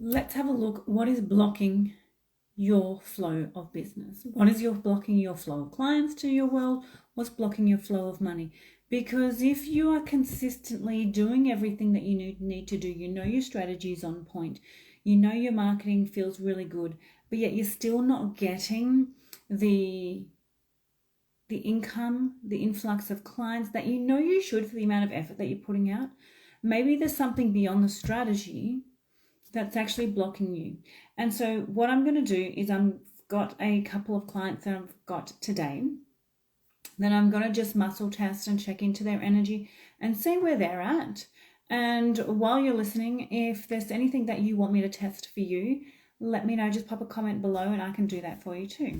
let's have a look. What is blocking your flow of business? What is blocking your flow of clients to your world? What's blocking your flow of money? Because if you are consistently doing everything that you need to do, you know your strategy is on point, you know your marketing feels really good, but yet you're still not getting the income, the influx of clients that you know you should for the amount of effort that you're putting out, maybe there's something beyond the strategy that's actually blocking you. And so what I'm going to do is I've got a couple of clients that I've got today. Then I'm going to just muscle test and check into their energy and see where they're at. And while you're listening, if there's anything that you want me to test for you, let me know. Just pop a comment below and I can do that for you too.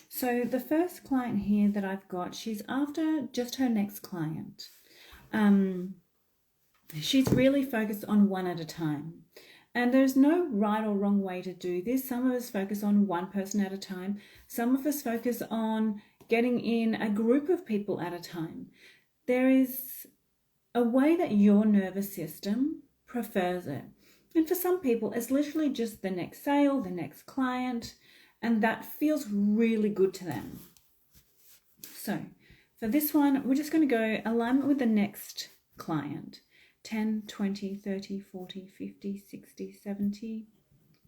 So the first client here that I've got, she's after just her next client. She's really focused on one at a time. And there's no right or wrong way to do this. Some of us focus on one person at a time. Some of us focus on getting in a group of people at a time. There is a way that your nervous system prefers it. And for some people, it's literally just the next sale, the next client, and that feels really good to them. So for this one, we're just going to go alignment with the next client. 10, 20, 30, 40, 50, 60, 70.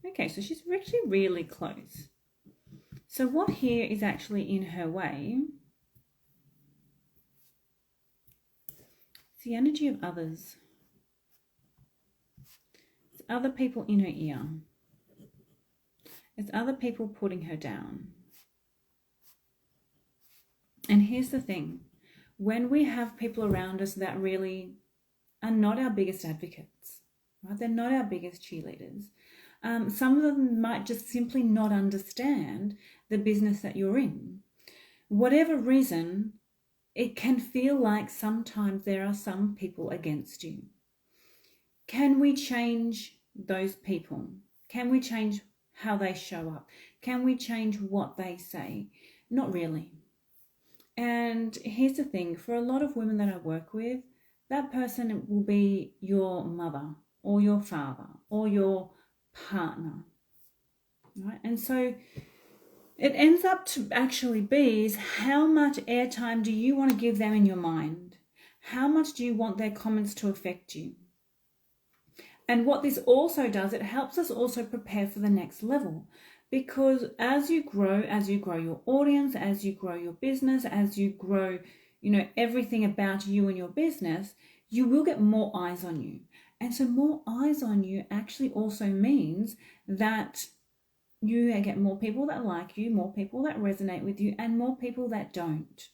Okay, so she's actually really close. So what here is actually in her way? It's the energy of others. It's other people in her ear. It's other people putting her down. And here's the thing. When we have people around us that really are not our biggest advocates, right? They're not our biggest cheerleaders. Some of them might just simply not understand the business that you're in. Whatever reason, it can feel like sometimes there are some people against you. Can we change those people? Can we change how they show up? Can we change what they say? Not really. And here's the thing, for a lot of women that I work with, that person will be your mother or your father or your partner, right? And so it ends up to actually be is how much airtime do you want to give them in your mind? How much do you want their comments to affect you? And what this also does, it helps us also prepare for the next level. Because as you grow your audience, as you grow your business, as you grow, everything about you and your business, you will get more eyes on you. And so more eyes on you actually also means that you get more people that like you, more people that resonate with you, and more people that don't.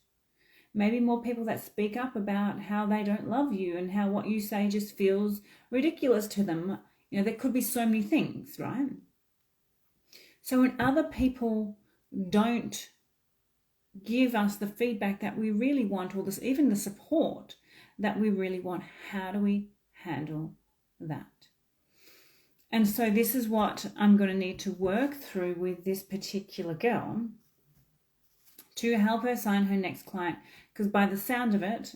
Maybe more people that speak up about how they don't love you and how what you say just feels ridiculous to them. There could be so many things, right? So when other people don't give us the feedback that we really want, or even the support that we really want, how do we handle that? And so this is what I'm going to need to work through with this particular girl to help her sign her next client. Because by the sound of it,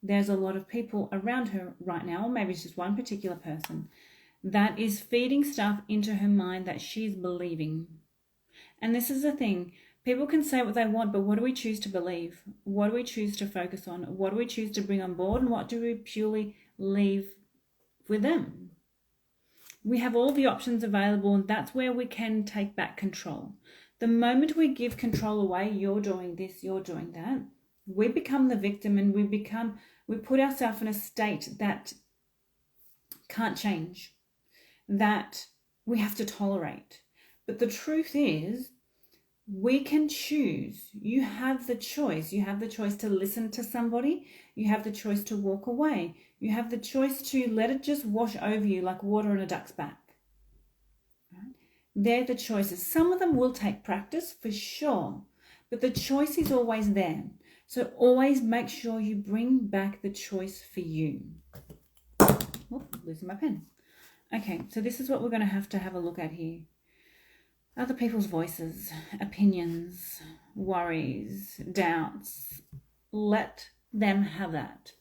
there's a lot of people around her right now, or maybe it's just one particular person, that is feeding stuff into her mind that she's believing. And this is the thing. People can say what they want, but what do we choose to believe? What do we choose to focus on? What do we choose to bring on board? And what do we purely leave with them? We have all the options available, and that's where we can take back control. The moment we give control away, you're doing this, you're doing that, we become the victim, and we put ourselves in a state that can't change, that we have to tolerate. But the truth is, we can choose. You have the choice. You have the choice to listen to somebody. You have the choice to walk away. You have the choice to let it just wash over you like water on a duck's back. Right? They're the choices. Some of them will take practice for sure, but the choice is always there. So always make sure you bring back the choice for you. Oh, losing my pen. Okay, so this is what we're going to have a look at here. Other people's voices, opinions, worries, doubts. Let them have that.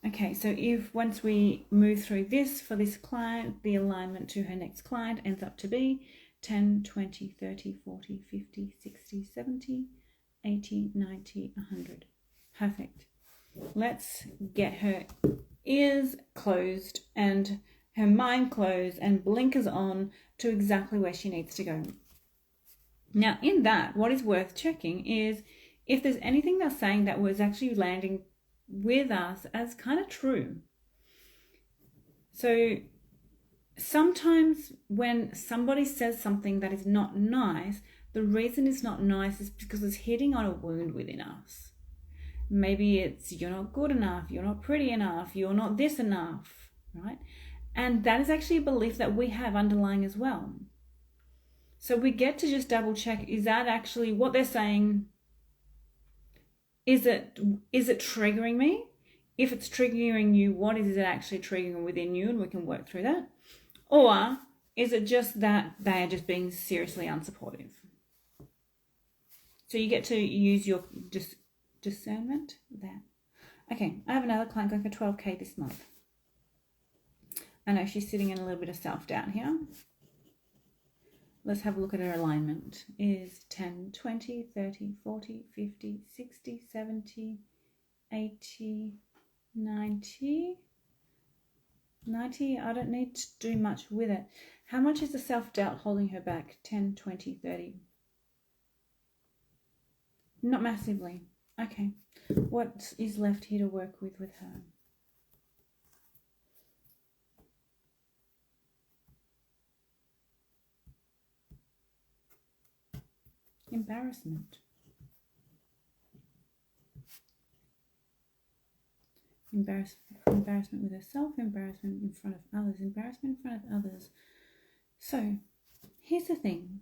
Okay, so if once we move through this for this client, the alignment to her next client ends up to be 10, 20, 30, 40, 50, 60, 70, 80, 90, 100. Perfect. Let's get her ears closed and her mind closed and blinkers on to exactly where she needs to go. Now, in that, what is worth checking is if there's anything that's saying that was actually landing with us as kind of true. So sometimes when somebody says something that is not nice, the reason it's not nice is because it's hitting on a wound within us. Maybe it's you're not good enough, you're not pretty enough, you're not this enough, right? And that is actually a belief that we have underlying as well. So we get to just double check, is that actually what they're saying? Is it triggering me? If it's triggering you, what is it actually triggering within you? And we can work through that. Or is it just that they are just being seriously unsupportive? So you get to use your discernment there. Okay, I have another client going for 12K this month. I know she's sitting in a little bit of self-doubt here. Let's have a look at her alignment. Is 10, 20, 30, 40, 50, 60, 70, 80, 90. 90, I don't need to do much with it. How much is the self-doubt holding her back? 10, 20, 30. Not massively. Okay. What is left here to work with her? Embarrassment. Embarrassment with herself, embarrassment in front of others, embarrassment in front of others. So, here's the thing.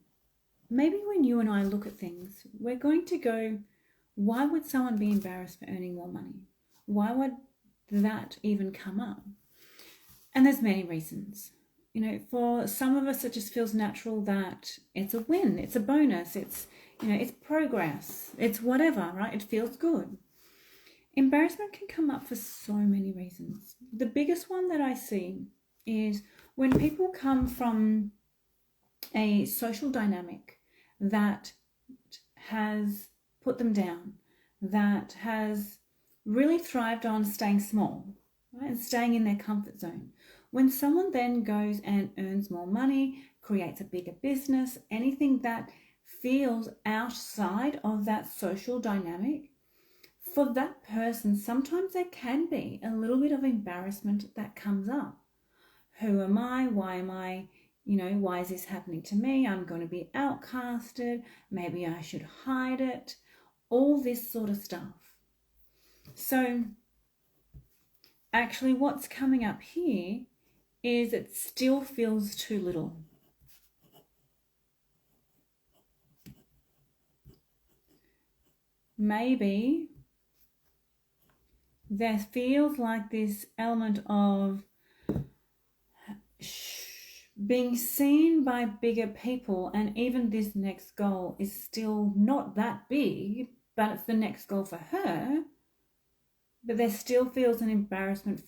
Maybe when you and I look at things, we're going to go, why would someone be embarrassed for earning more money? Why would that even come up? And there's many reasons. You know, for some of us, it just feels natural that it's a win, it's a bonus, it's, you know, it's progress, it's whatever, right? It feels good. Embarrassment can come up for so many reasons. The biggest one that I see is when people come from a social dynamic that has put them down, that has really thrived on staying small, right, and staying in their comfort zone. When someone then goes and earns more money, creates a bigger business, anything that feels outside of that social dynamic, for that person, sometimes there can be a little bit of embarrassment that comes up. Who am I? Why am I? You know, why is this happening to me? I'm going to be outcasted. Maybe I should hide it. All this sort of stuff. So actually what's coming up here is it still feels too little. Maybe there feels like this element of being seen by bigger people, and even this next goal is still not that big, but it's the next goal for her. But there still feels an embarrassment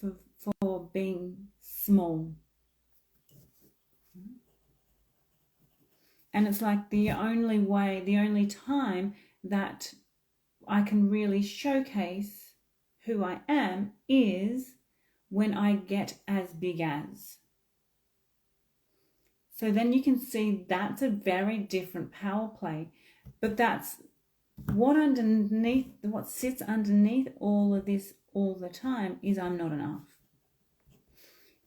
for being small. And it's like the only way, the only time that I can really showcase who I am is when I get as big as. So then you can see that's a very different power play. But that's what sits underneath all of this all the time is I'm not enough.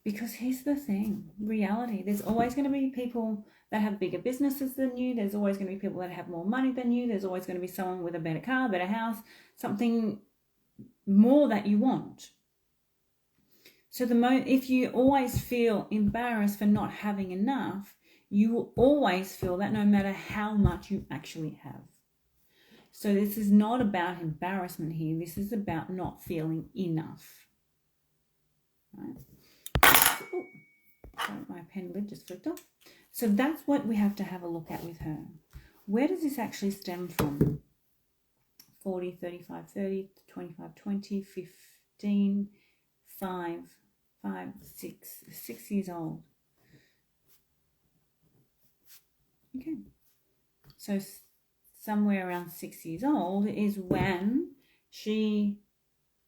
Because here's the thing, reality, there's always going to be people that have bigger businesses than you. There's always going to be people that have more money than you. There's always going to be someone with a better car, better house, something more that you want. So if you always feel embarrassed for not having enough, you will always feel that no matter how much you actually have. So this is not about embarrassment here. This is about not feeling enough. Right? Oh, sorry, my pen lid just flipped off. So that's what we have to have a look at with her. Where does this actually stem from? 40, 35, 30, 25, 20, 15, six years old. Okay. So somewhere around 6 years old is when she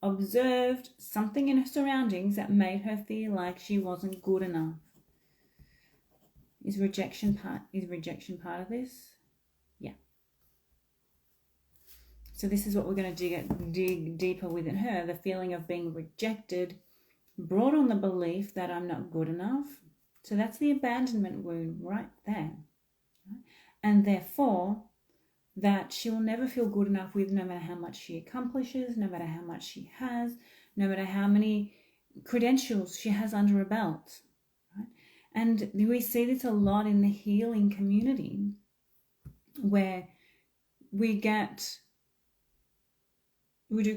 observed something in her surroundings that made her feel like she wasn't good enough. Is rejection part of this? Yeah. So this is what we're going to dig deeper within her. The feeling of being rejected brought on the belief that I'm not good enough. So that's the abandonment wound right there. And therefore, that she will never feel good enough with, no matter how much she accomplishes, no matter how much she has, no matter how many credentials she has under her belt. Right? And we see this a lot in the healing community, where we do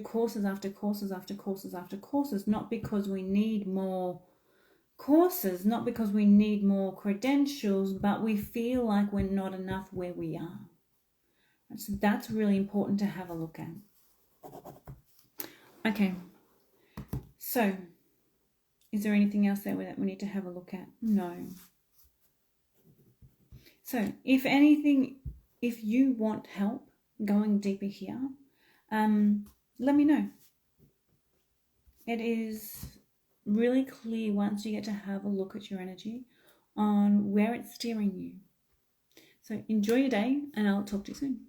courses after courses after courses after courses, not because we need more courses, not because we need more credentials, but we feel like we're not enough where we are. So that's really important to have a look at. Okay, so is there anything else there that we need to have a look at? No. So if anything, if you want help going deeper here, let me know. It is really clear once you get to have a look at your energy on where it's steering you. So enjoy your day, and I'll talk to you soon.